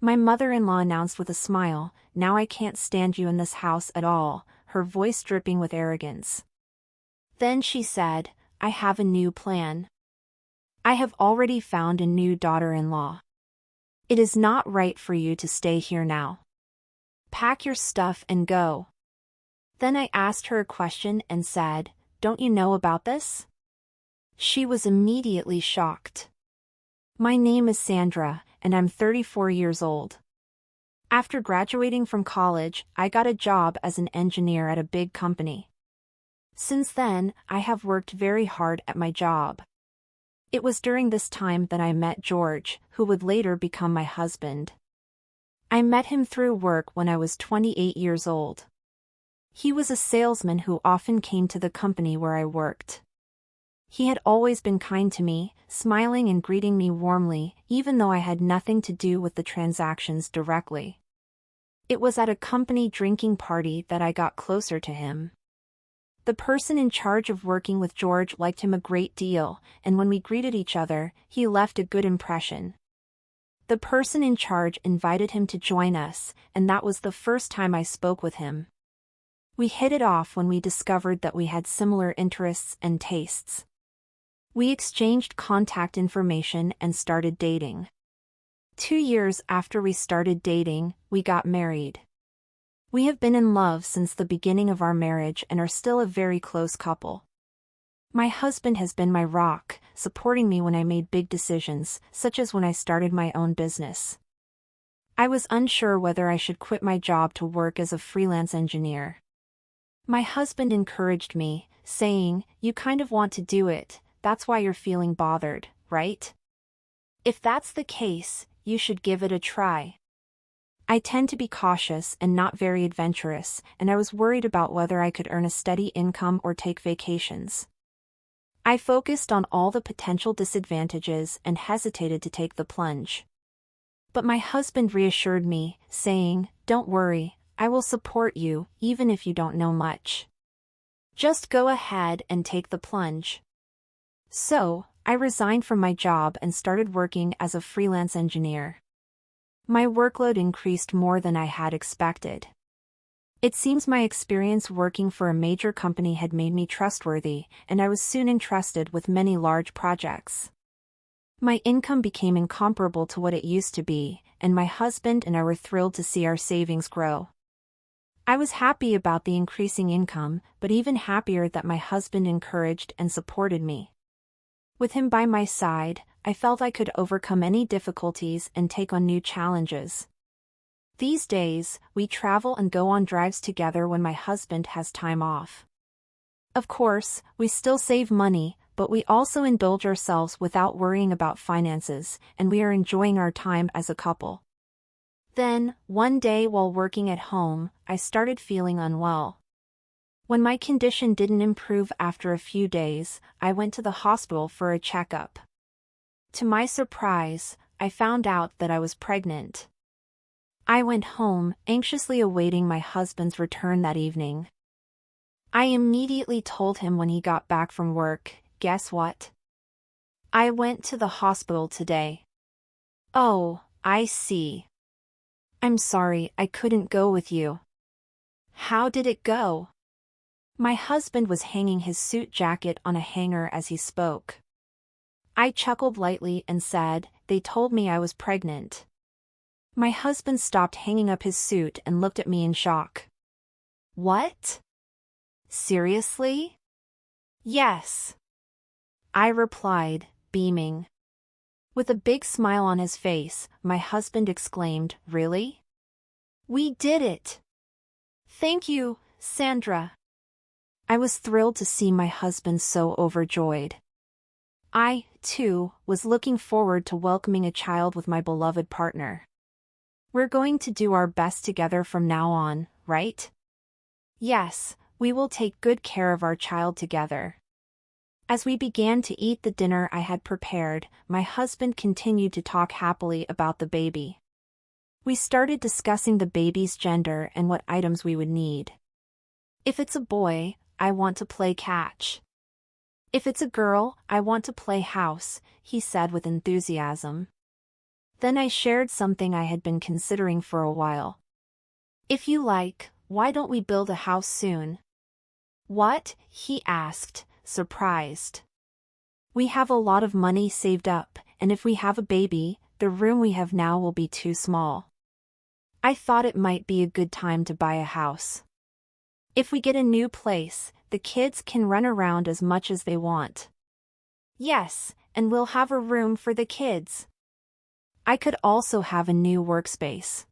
My mother-in-law announced with a smile, "Now I can't stand you in this house at all," her voice dripping with arrogance. Then she said, "I have a new plan. I have already found a new daughter-in-law. It is not right for you to stay here now. Pack your stuff and go." Then I asked her a question and said, "Don't you know about this?" She was immediately shocked. "My name is Sandra, and I'm 34 years old. After graduating from college, I got a job as an engineer at a big company. Since then, I have worked very hard at my job. It was during this time that I met George, who would later become my husband. I met him through work when I was 28 years old. He was a salesman who often came to the company where I worked. He had always been kind to me, smiling and greeting me warmly, even though I had nothing to do with the transactions directly. It was at a company drinking party that I got closer to him. The person in charge of working with George liked him a great deal, and when we greeted each other, he left a good impression. The person in charge invited him to join us, and that was the first time I spoke with him. We hit it off when we discovered that we had similar interests and tastes. We exchanged contact information and started dating. 2 years after we started dating, we got married. We have been in love since the beginning of our marriage and are still a very close couple. My husband has been my rock, supporting me when I made big decisions, such as when I started my own business. I was unsure whether I should quit my job to work as a freelance engineer. My husband encouraged me, saying, "You kind of want to do it, that's why you're feeling bothered, right? If that's the case, you should give it a try." I tend to be cautious and not very adventurous, and I was worried about whether I could earn a steady income or take vacations. I focused on all the potential disadvantages and hesitated to take the plunge. But my husband reassured me, saying, "Don't worry, I will support you, even if you don't know much. Just go ahead and take the plunge." So, I resigned from my job and started working as a freelance engineer. My workload increased more than I had expected. It seems my experience working for a major company had made me trustworthy, and I was soon entrusted with many large projects. My income became incomparable to what it used to be, and my husband and I were thrilled to see our savings grow. I was happy about the increasing income, but even happier that my husband encouraged and supported me. With him by my side, I felt I could overcome any difficulties and take on new challenges. These days, we travel and go on drives together when my husband has time off. Of course, we still save money, but we also indulge ourselves without worrying about finances, and we are enjoying our time as a couple. Then, one day while working at home, I started feeling unwell. When my condition didn't improve after a few days, I went to the hospital for a checkup. To my surprise, I found out that I was pregnant. I went home, anxiously awaiting my husband's return that evening. I immediately told him when he got back from work, "Guess what? I went to the hospital today." "Oh, I see. I'm sorry I couldn't go with you. How did it go?" My husband was hanging his suit jacket on a hanger as he spoke. I chuckled lightly and said, "They told me I was pregnant." My husband stopped hanging up his suit and looked at me in shock. "What? Seriously?" "Yes," I replied, beaming. With a big smile on his face, my husband exclaimed, "Really? We did it! Thank you, Sandra." I was thrilled to see my husband so overjoyed. I, too, was looking forward to welcoming a child with my beloved partner. We're going to do our best together from now on, right? Yes, we will take good care of our child together. As we began to eat the dinner I had prepared, my husband continued to talk happily about the baby. We started discussing the baby's gender and what items we would need. "If it's a boy, I want to play catch. If it's a girl, I want to play house," he said with enthusiasm. Then I shared something I had been considering for a while. If you like, why don't we build a house soon? What? He asked, surprised. We have a lot of money saved up, and if we have a baby, the room we have now will be too small. I thought it might be a good time to buy a house. If we get a new place, the kids can run around as much as they want. Yes, and we'll have a room for the kids. I could also have a new workspace.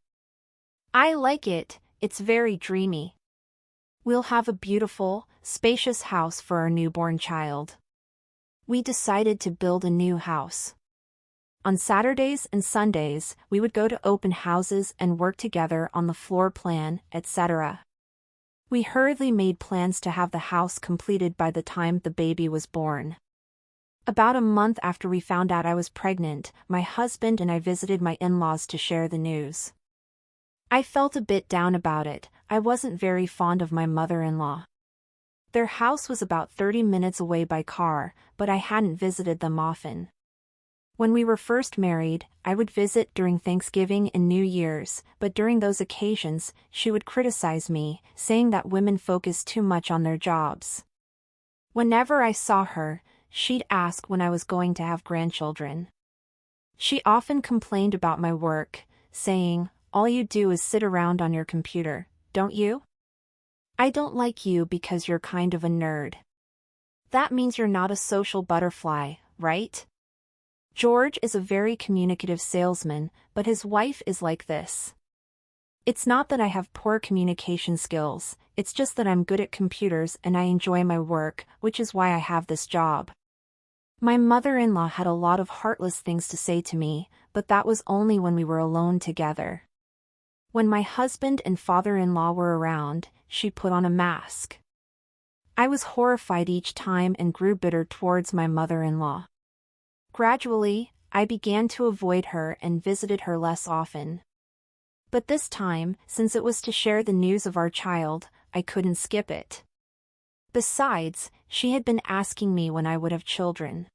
I like it, it's very dreamy. We'll have a beautiful, spacious house for our newborn child. We decided to build a new house. On Saturdays and Sundays, we would go to open houses and work together on the floor plan, etc. We hurriedly made plans to have the house completed by the time the baby was born. About a month after we found out I was pregnant, my husband and I visited my in-laws to share the news. I felt a bit down about it. I wasn't very fond of my mother-in-law. Their house was about 30 minutes away by car, but I hadn't visited them often. When we were first married, I would visit during Thanksgiving and New Year's, but during those occasions, she would criticize me, saying that women focus too much on their jobs. Whenever I saw her, she'd ask when I was going to have grandchildren. She often complained about my work, saying, "All you do is sit around on your computer, don't you? I don't like you because you're kind of a nerd. That means you're not a social butterfly, right?" George is a very communicative salesman, but his wife is like this. It's not that I have poor communication skills, it's just that I'm good at computers and I enjoy my work, which is why I have this job. My mother-in-law had a lot of heartless things to say to me, but that was only when we were alone together. When my husband and father-in-law were around, she put on a mask. I was horrified each time and grew bitter towards my mother-in-law. Gradually, I began to avoid her and visited her less often. But this time, since it was to share the news of our child, I couldn't skip it. Besides, she had been asking me when I would have children.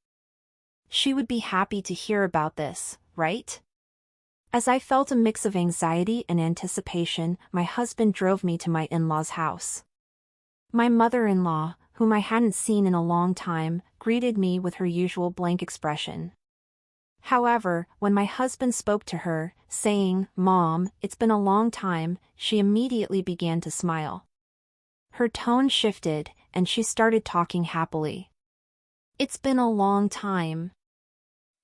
She would be happy to hear about this, right? As I felt a mix of anxiety and anticipation, my husband drove me to my in-laws' house. My mother-in-law, whom I hadn't seen in a long time, greeted me with her usual blank expression. However, when my husband spoke to her, saying, "Mom, it's been a long time," she immediately began to smile. Her tone shifted, and she started talking happily. "It's been a long time.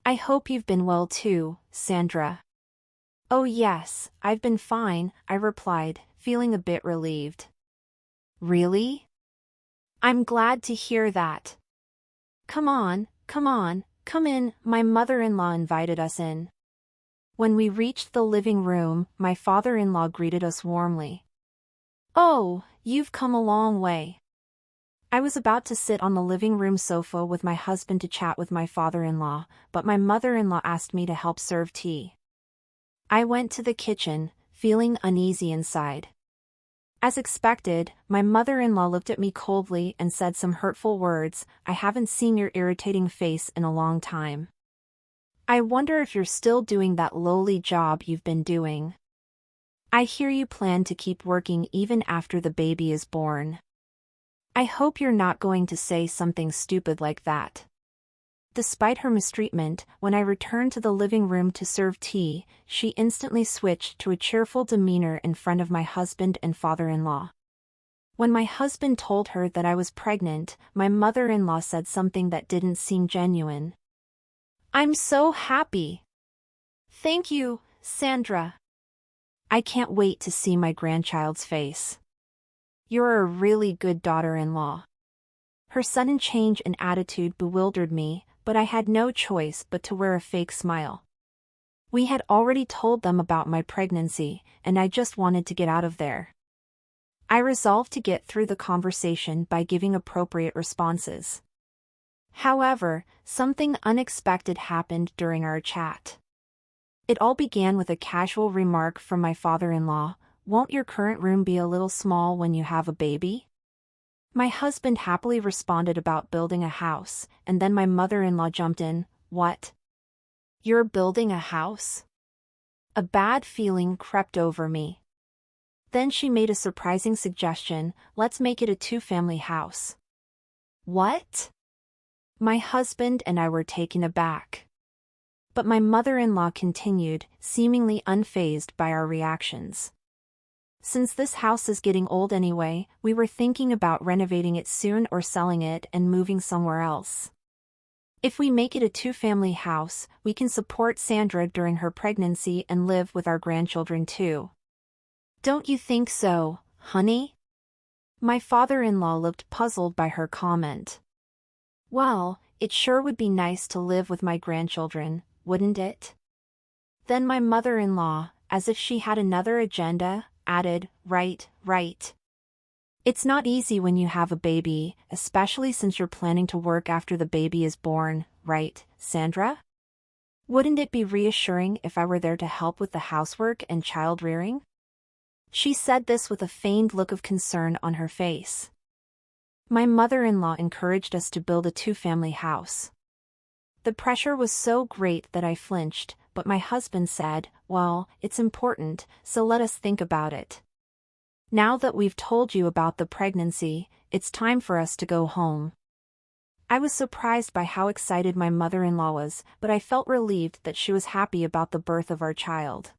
I hope you've been well too, Sandra." "Oh yes, I've been fine," I replied, feeling a bit relieved. "Really? I'm glad to hear that. Come on, come in," my mother-in-law invited us in. When we reached the living room, my father-in-law greeted us warmly. "Oh, you've come a long way." I was about to sit on the living room sofa with my husband to chat with my father-in-law, but my mother-in-law asked me to help serve tea. I went to the kitchen, feeling uneasy inside. As expected, my mother-in-law looked at me coldly and said some hurtful words. "I haven't seen your irritating face in a long time. I wonder if you're still doing that lowly job you've been doing. I hear you plan to keep working even after the baby is born. I hope you're not going to say something stupid like that." Despite her mistreatment, when I returned to the living room to serve tea, she instantly switched to a cheerful demeanor in front of my husband and father-in-law. When my husband told her that I was pregnant, my mother-in-law said something that didn't seem genuine. "I'm so happy. Thank you, Sandra. I can't wait to see my grandchild's face. You're a really good daughter-in-law." Her sudden change in attitude bewildered me, but I had no choice but to wear a fake smile. We had already told them about my pregnancy, and I just wanted to get out of there. I resolved to get through the conversation by giving appropriate responses. However, something unexpected happened during our chat. It all began with a casual remark from my father-in-law, "Won't your current room be a little small when you have a baby?" My husband happily responded about building a house, and then my mother-in-law jumped in, "What? You're building a house? A bad feeling crept over me. Then she made a surprising suggestion: let's make it a two-family house. What? My husband and I were taken aback. But my mother-in-law continued, seemingly unfazed by our reactions. Since this house is getting old anyway, we were thinking about renovating it soon or selling it and moving somewhere else. If we make it a two-family house, we can support Sandra during her pregnancy and live with our grandchildren too. Don't you think so, honey? My father-in-law looked puzzled by her comment. Well, it sure would be nice to live with my grandchildren, wouldn't it? Then my mother-in-law, as if she had another agenda, added, right. It's not easy when you have a baby, especially since you're planning to work after the baby is born, right, Sandra? Wouldn't it be reassuring if I were there to help with the housework and child rearing? She said this with a feigned look of concern on her face. My mother-in-law encouraged us to build a two-family house. The pressure was so great that I flinched, but my husband said, well, it's important, so let us think about it. Now that we've told you about the pregnancy, it's time for us to go home. I was surprised by how excited my mother-in-law was, but I felt relieved that she was happy about the birth of our child.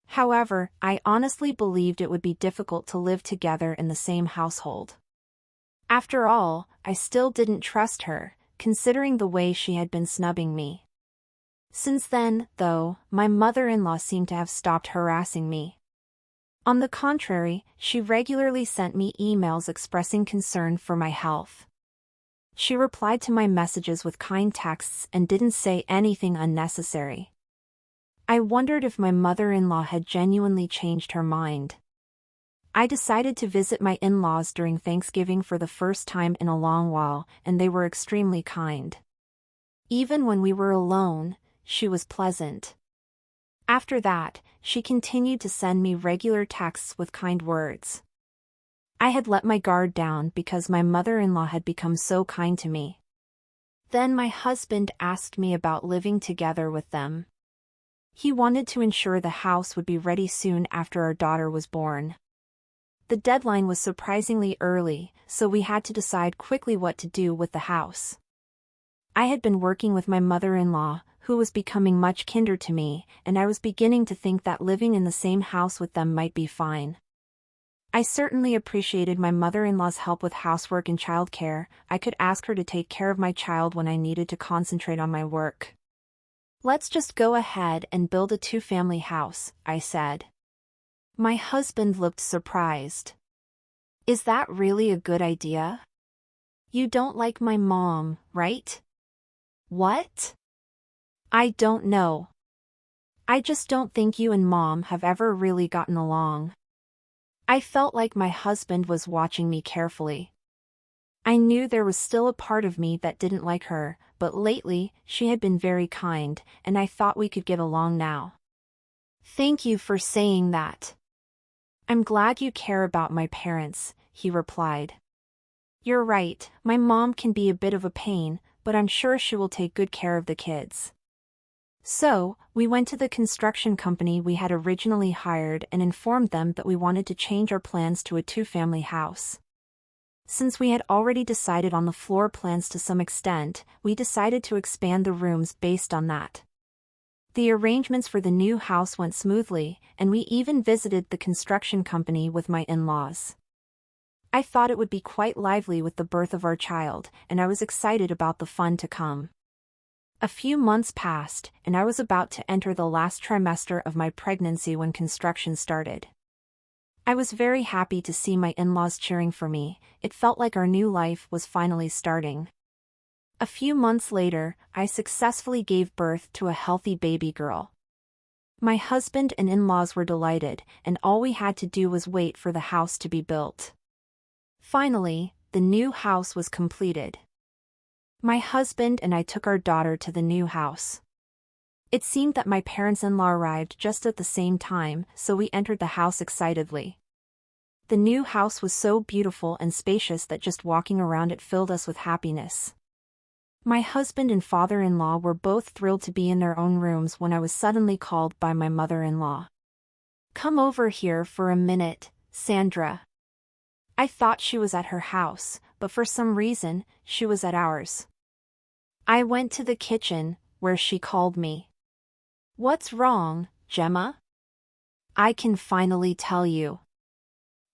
However, I honestly believed it would be difficult to live together in the same household. After all, I still didn't trust her, considering the way she had been snubbing me. Since then, though, my mother-in-law seemed to have stopped harassing me. On the contrary, she regularly sent me emails expressing concern for my health. She replied to my messages with kind texts and didn't say anything unnecessary. I wondered if my mother-in-law had genuinely changed her mind. I decided to visit my in-laws during Thanksgiving for the first time in a long while, and they were extremely kind. Even when we were alone, she was pleasant. After that, she continued to send me regular texts with kind words. I had let my guard down because my mother-in-law had become so kind to me. Then my husband asked me about living together with them. He wanted to ensure the house would be ready soon after our daughter was born. The deadline was surprisingly early, so we had to decide quickly what to do with the house. I had been working with my mother-in-law, who was becoming much kinder to me, and I was beginning to think that living in the same house with them might be fine. I certainly appreciated my mother-in-law's help with housework and childcare. I could ask her to take care of my child when I needed to concentrate on my work. Let's just go ahead and build a two-family house, I said. My husband looked surprised. Is that really a good idea? You don't like my mom, right? What? I don't know. I just don't think you and Mom have ever really gotten along. I felt like my husband was watching me carefully. I knew there was still a part of me that didn't like her, but lately, she had been very kind, and I thought we could get along now. Thank you for saying that. I'm glad you care about my parents, he replied. You're right, my mom can be a bit of a pain, but I'm sure she will take good care of the kids. So, we went to the construction company we had originally hired and informed them that we wanted to change our plans to a two-family house. Since we had already decided on the floor plans to some extent, we decided to expand the rooms based on that. The arrangements for the new house went smoothly, and we even visited the construction company with my in-laws. I thought it would be quite lively with the birth of our child, and I was excited about the fun to come. A few months passed, and I was about to enter the last trimester of my pregnancy when construction started. I was very happy to see my in-laws cheering for me. It felt like our new life was finally starting. A few months later, I successfully gave birth to a healthy baby girl. My husband and in-laws were delighted, and all we had to do was wait for the house to be built. Finally, the new house was completed. My husband and I took our daughter to the new house. It seemed that my parents-in-law arrived just at the same time, so we entered the house excitedly. The new house was so beautiful and spacious that just walking around it filled us with happiness. My husband and father-in-law were both thrilled to be in their own rooms when I was suddenly called by my mother-in-law. "Come over here for a minute, Sandra." I thought she was at her house, but for some reason, she was at ours. I went to the kitchen, where she called me. "What's wrong, Gemma?" "I can finally tell you.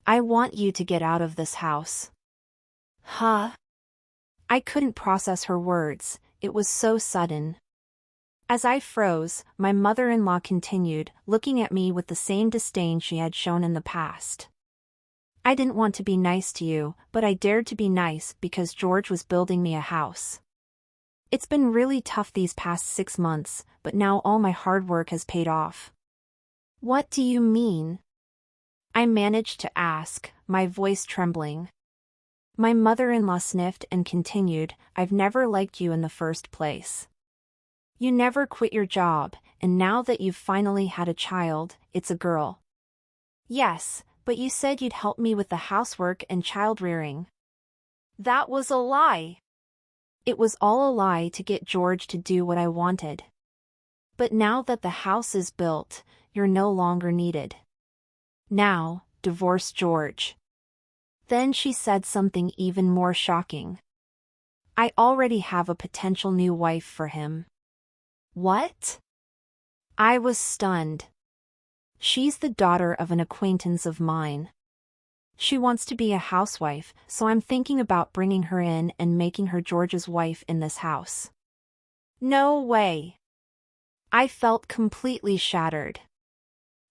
I want you to get out of this house." "Huh?" I couldn't process her words, it was so sudden. As I froze, my mother-in-law continued, looking at me with the same disdain she had shown in the past. "I didn't want to be nice to you, but I dared to be nice because George was building me a house. It's been really tough these past 6 months, but now all my hard work has paid off." "What do you mean?" I managed to ask, my voice trembling. My mother-in-law sniffed and continued, "I've never liked you in the first place. You never quit your job, and now that you've finally had a child, it's a girl." "Yes, but you said you'd help me with the housework and child-rearing." "That was a lie." "It was all a lie to get George to do what I wanted. But now that the house is built, you're no longer needed. Now, divorce George." Then she said something even more shocking. "I already have a potential new wife for him." "What?" I was stunned. "She's the daughter of an acquaintance of mine. She wants to be a housewife, so I'm thinking about bringing her in and making her George's wife in this house." "No way." I felt completely shattered.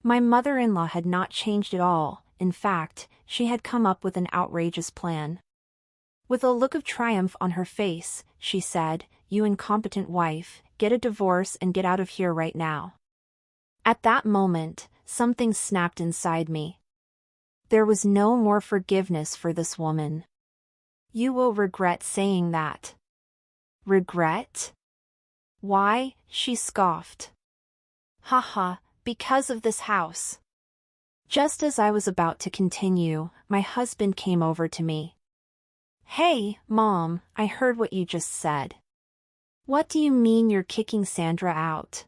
My mother-in-law had not changed at all. In fact, she had come up with an outrageous plan. With a look of triumph on her face, she said, "You incompetent wife, get a divorce and get out of here right now." At that moment, something snapped inside me. There was no more forgiveness for this woman. "You will regret saying that." "Regret? Why?" she scoffed. "Haha, because of this house." Just as I was about to continue, my husband came over to me. "Hey, Mom, I heard what you just said. What do you mean you're kicking Sandra out?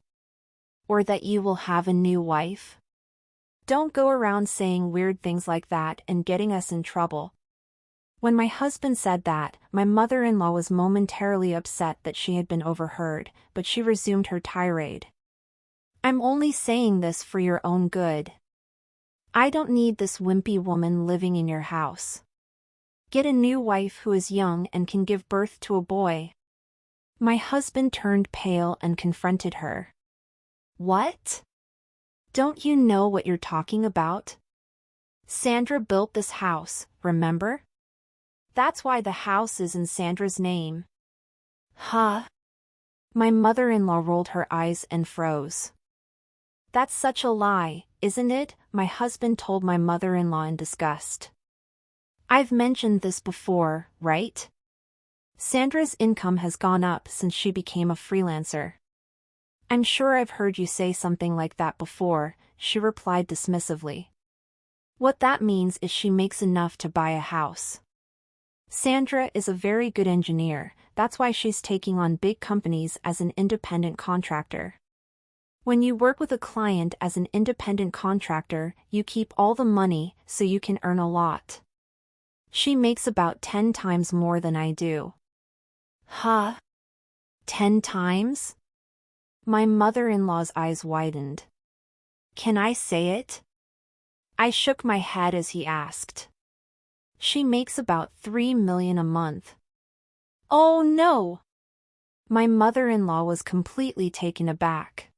Or that you will have a new wife? Don't go around saying weird things like that and getting us in trouble." When my husband said that, my mother-in-law was momentarily upset that she had been overheard, but she resumed her tirade. "I'm only saying this for your own good. I don't need this wimpy woman living in your house. Get a new wife who is young and can give birth to a boy." My husband turned pale and confronted her. "What? Don't you know what you're talking about? Sandra built this house, remember? That's why the house is in Sandra's name." "Huh?" My mother-in-law rolled her eyes and froze. "That's such a lie, isn't it?" my husband told my mother-in-law in disgust. "I've mentioned this before, right? Sandra's income has gone up since she became a freelancer." "I'm sure I've heard you say something like that before," she replied dismissively. "What that means is she makes enough to buy a house. Sandra is a very good engineer, that's why she's taking on big companies as an independent contractor. When you work with a client as an independent contractor, you keep all the money, so you can earn a lot. She makes about 10 times more than I do." "Huh? 10 times?" My mother-in-law's eyes widened. "Can I say it?" I shook my head as he asked. "She makes about 3 million a month." "Oh no!" My mother-in-law was completely taken aback.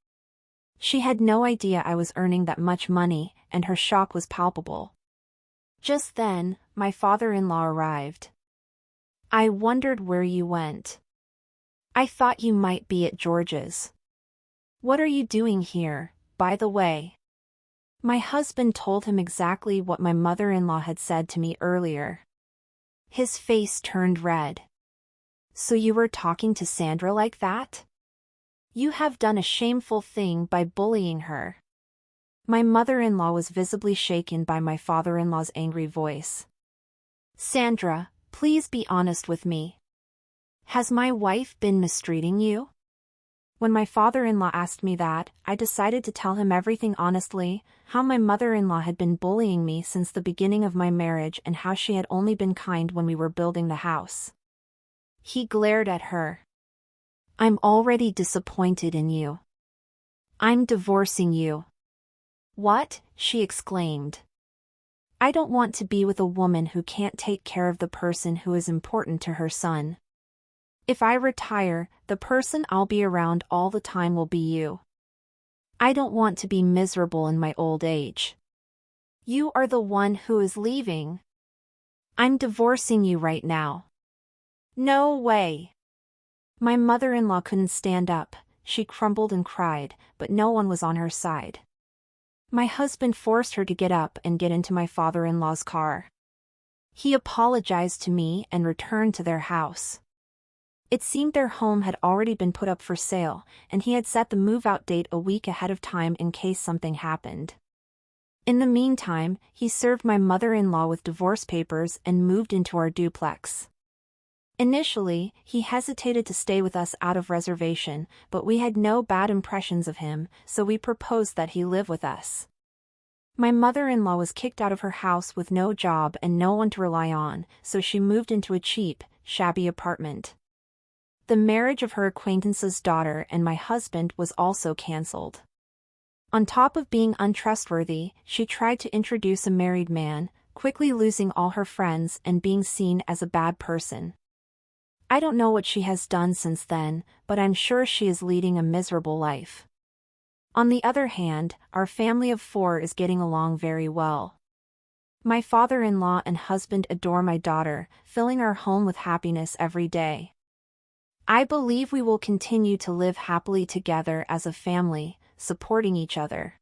She had no idea I was earning that much money, and her shock was palpable. Just then, my father-in-law arrived. "I wondered where you went. I thought you might be at George's. What are you doing here, by the way?" My husband told him exactly what my mother-in-law had said to me earlier. His face turned red. "So you were talking to Sandra like that? You have done a shameful thing by bullying her." My mother-in-law was visibly shaken by my father-in-law's angry voice. "Sandra, please be honest with me. Has my wife been mistreating you? When my father-in-law asked me that, I decided to tell him everything honestly, how my mother-in-law had been bullying me since the beginning of my marriage and how she had only been kind when we were building the house. He glared at her. I'm already disappointed in you. I'm divorcing you. What? She exclaimed. I don't want to be with a woman who can't take care of the person who is important to her son. If I retire, the person I'll be around all the time will be you. I don't want to be miserable in my old age. You are the one who is leaving. I'm divorcing you right now. No way. My mother-in-law couldn't stand up, she crumbled and cried, but no one was on her side. My husband forced her to get up and get into my father-in-law's car. He apologized to me and returned to their house. It seemed their home had already been put up for sale, and he had set the move-out date a week ahead of time in case something happened. In the meantime, he served my mother-in-law with divorce papers and moved into our duplex. Initially, he hesitated to stay with us out of reservation, but we had no bad impressions of him, so we proposed that he live with us. My mother-in-law was kicked out of her house with no job and no one to rely on, so she moved into a cheap, shabby apartment. The marriage of her acquaintance's daughter and my husband was also cancelled. On top of being untrustworthy, she tried to introduce a married man, quickly losing all her friends and being seen as a bad person. I don't know what she has done since then, but I'm sure she is leading a miserable life. On the other hand, our family of 4 is getting along very well. My father-in-law and husband adore my daughter, filling our home with happiness every day. I believe we will continue to live happily together as a family, supporting each other.